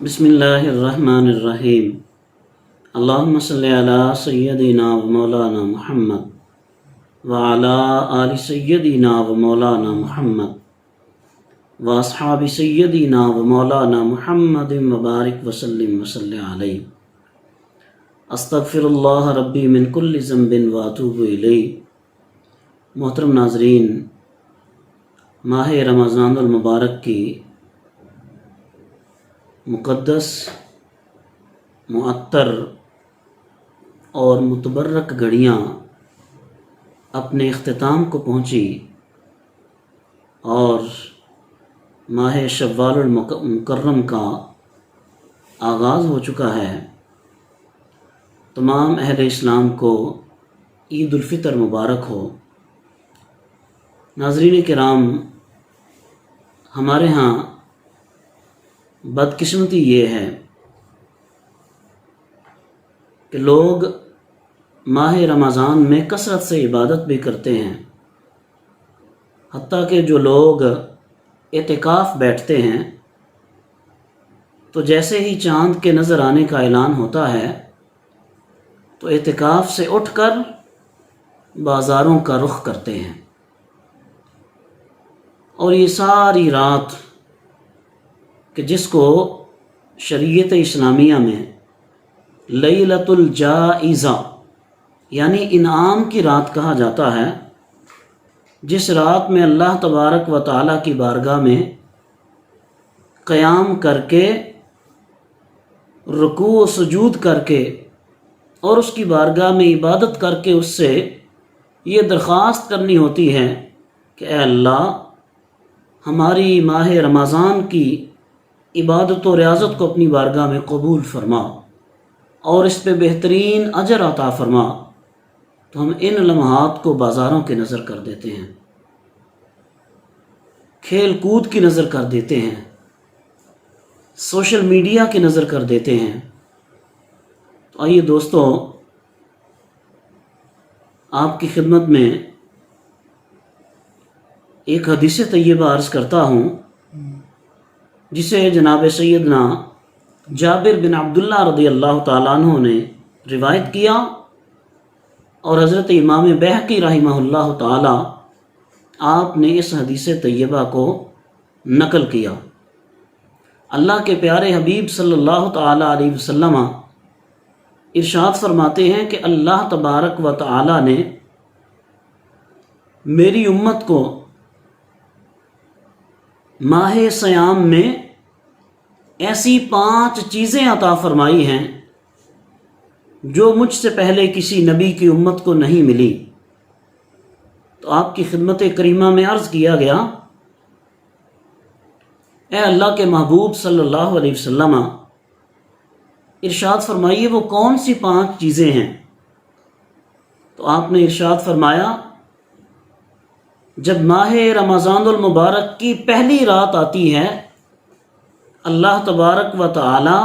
बिस्मिल्लाहिर्रहमानिर्रहीम। अल्लाहुम्मा सल्लि अला सय्यदिना व मौलाना मुहम्मद व अला आलि सय्यदिना व मौलाना मुहम्मद व अस्हाबि सय्यदिना व मौलाना मुहम्मदिन व बारिक व सल्लिम व सल्लि अलैहि। अस्तगफिरुल्लाह रब्बी मिन कुल्लि ज़ंबिन व अतूबु इलैहि। मोहतरम नाज़रीन, माह रमज़ानुल मुबारक की मुक़द्दस, मुअत्तर और मुतबर्रक घड़ियाँ अपने इख्तिताम को पहुँची और माह शव्वालुल मुकर्रम का आगाज़ हो चुका है। तमाम अहले इस्लाम को ईद उल फ़ितर मुबारक हो। नाज़रीन किराम, हमारे यहाँ बदकिस्मती ये है कि लोग माह रमज़ान में कसरत से इबादत भी करते हैं। हत्ता कि जो लोग एतिकाफ़ बैठते हैं तो जैसे ही चाँद के नज़र आने का ऐलान होता है तो एतिकाफ़ से उठकर बाज़ारों का रुख करते हैं और ये सारी रात कि जिसको शरीयत इस्लामिया में लैलतुल जाइज़ा यानी इनाम की रात कहा जाता है, जिस रात में अल्लाह तबारक व तआला की बारगाह में क़याम करके, रुकू व सुजूद करके और उसकी बारगाह में इबादत करके उससे ये दरख्वास्त करनी होती है कि ऐ अल्लाह, हमारी माह रमज़ान की इबादत और रियाज़त को अपनी बारगाह में कबूल फरमा और इस पे बेहतरीन अजर अता फरमा। तो हम इन लम्हात को बाज़ारों की नज़र कर देते हैं, खेल कूद की नज़र कर देते हैं, सोशल मीडिया की नज़र कर देते हैं। तो आइए दोस्तों, आपकी खिदमत में एक हदीस तैयबा अर्ज़ करता हूँ जिसे जनाब सैयदना जाबिर बिन अब्दुल्ला रज़ियल्लाहु ताला अन्हु ने रिवायत किया और हज़रत इमाम बैहक़ी रहमहुल्लाह ताला आपने इस हदीस तैयबा को नकल किया। अल्लाह के प्यारे हबीब सल्लल्लाहु ताला अलैहि वसल्लम इरशाद फरमाते हैं कि अल्लाह तबारक व तआला ने मेरी उम्मत को माह सयाम में ऐसी 5 चीज़ें अता फरमाई हैं जो मुझसे पहले किसी नबी की उम्मत को नहीं मिली। तो आपकी खिदमत करीमा में अर्ज़ किया गया, ए अल्लाह के महबूब सल्लल्लाहु अलैहि वसल्लम, इरशाद फरमाइए वो कौन सी 5 चीज़ें हैं। तो आपने इरशाद फरमाया, जब माह रमज़ानुल मुबारक की पहली रात आती है, अल्लाह तबारक व तआला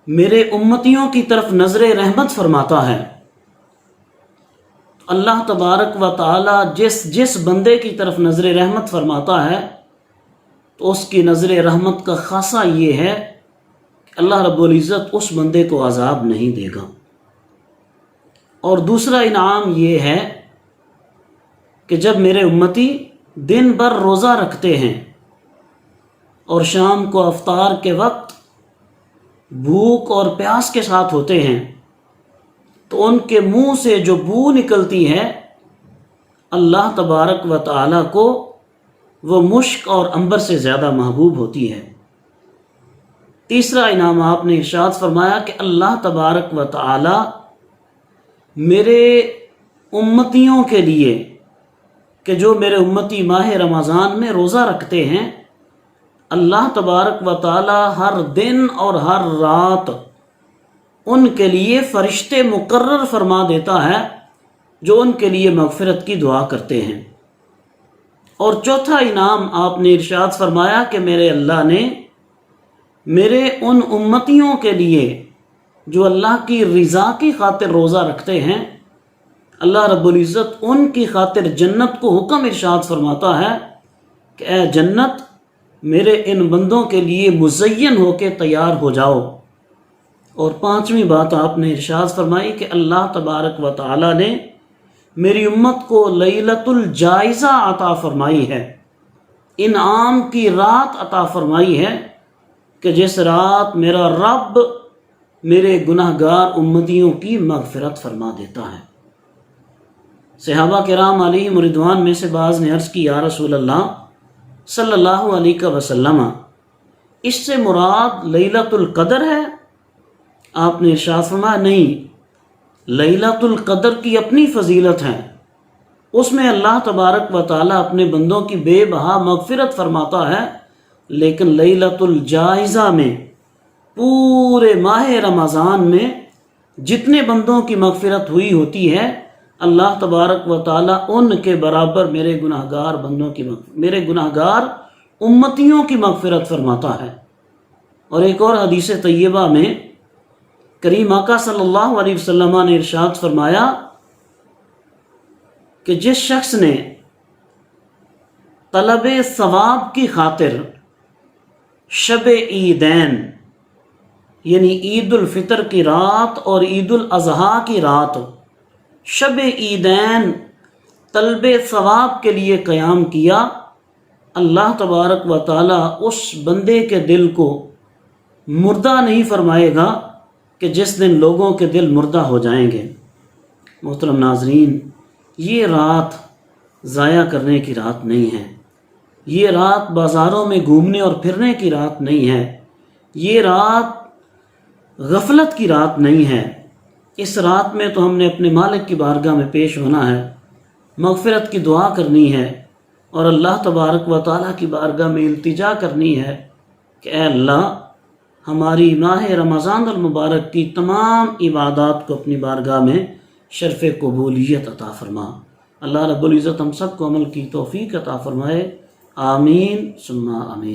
मेरे उम्मतियों की तरफ नज़र रहमत फरमाता है। अल्लाह तबारक व तआला जिस बंदे की तरफ नज़र रहमत फरमाता है तो उसकी नज़र रहमत का खासा ये है कि अल्लाह रब्बुल इज़्ज़त उस बंदे को अज़ाब नहीं देगा। और दूसरा इनाम ये है कि जब मेरे उम्मती दिन भर रोज़ा रखते हैं और शाम को अफ्तार के वक्त भूख और प्यास के साथ होते हैं तो उनके मुंह से जो बू निकलती है, अल्लाह तबारक व तआला को वो मुश्क और अंबर से ज़्यादा महबूब होती है। तीसरा इनाम आपने इरशाद फरमाया कि अल्लाह तबारक व तआला मेरे उम्मतियों के लिए कि जो मेरे उम्मती माह रमज़ान में रोज़ा रखते हैं, अल्लाह तबारक व तआला हर दिन और हर रात उनके लिए फ़रिश्ते मुकर्रर फरमा देता है जो उनके लिए मग़फ़िरत की दुआ करते हैं। और चौथा इनाम आपने इरशाद फरमाया कि मेरे अल्लाह ने मेरे उन उम्मतियों के लिए जो अल्लाह की रज़ा की खातिर रोज़ा रखते हैं, अल्लाह रब्बुल इज़्ज़त उनकी खातिर जन्नत को हुक्म इरशाद फरमाता है कि ए जन्नत, میرے ان بندوں کے لیے مزین ہو کے تیار ہو جاؤ۔ اور پانچویں بات آپ نے ارشاد فرمائی کہ اللہ تبارک و تعالی نے میری امت کو لیلۃ الجائزہ عطا فرمائی ہے، انعام کی رات عطا فرمائی ہے، کہ جس رات میرا رب میرے گناہ گار امتیوں کی مغفرت فرما دیتا ہے۔ صحابہ کرام علیہم رضوان میں سے بعض نے عرض کی، یا رسول اللہ صلی اللہ علیہ وسلم، اس سے مراد لیلۃ القدر ہے؟ آپ نے ارشاد فرمایا نہیں، لیلۃ القدر کی اپنی فضیلت ہے، اس میں اللہ تبارک و تعالیٰ اپنے بندوں کی بے بہا مغفرت فرماتا ہے، لیکن لیلۃ الجائزہ میں پورے ماہ رمضان میں جتنے بندوں کی مغفرت ہوئی ہوتی ہے، اللہ تبارک و تعالیٰ ان کے برابر میرے گناہ گار بندوں کی میرے گناہ گار امتیوں کی مغفرت فرماتا ہے۔ اور ایک اور حدیث طیبہ میں کریم آقا صلی اللہ علیہ وسلم نے ارشاد فرمایا کہ جس شخص نے طلب ثواب کی خاطر شب عیدین یعنی عید الفطر کی رات اور عید الاضحیٰ کی رات، شب عیدین طلب ثواب کے لیے قیام کیا، اللہ تبارک و تعالیٰ اس بندے کے دل کو مردہ نہیں فرمائے گا کہ جس دن لوگوں کے دل مردہ ہو جائیں گے۔ محترم ناظرین، یہ رات ضائع کرنے کی رات نہیں ہے، یہ رات بازاروں میں گھومنے اور پھرنے کی رات نہیں ہے، یہ رات غفلت کی رات نہیں ہے۔ اس رات میں تو ہم نے اپنے مالک کی بارگاہ میں پیش ہونا ہے، مغفرت کی دعا کرنی ہے، اور اللہ تبارک و تعالیٰ کی بارگاہ میں التجا کرنی ہے کہ اے اللہ، ہماری ماہ رمضان المبارک کی تمام عبادات کو اپنی بارگاہ میں شرف قبولیت عطا فرما۔ اللہ رب العزت ہم سب کو عمل کی توفیق عطا فرمائے، آمین ثم آمین۔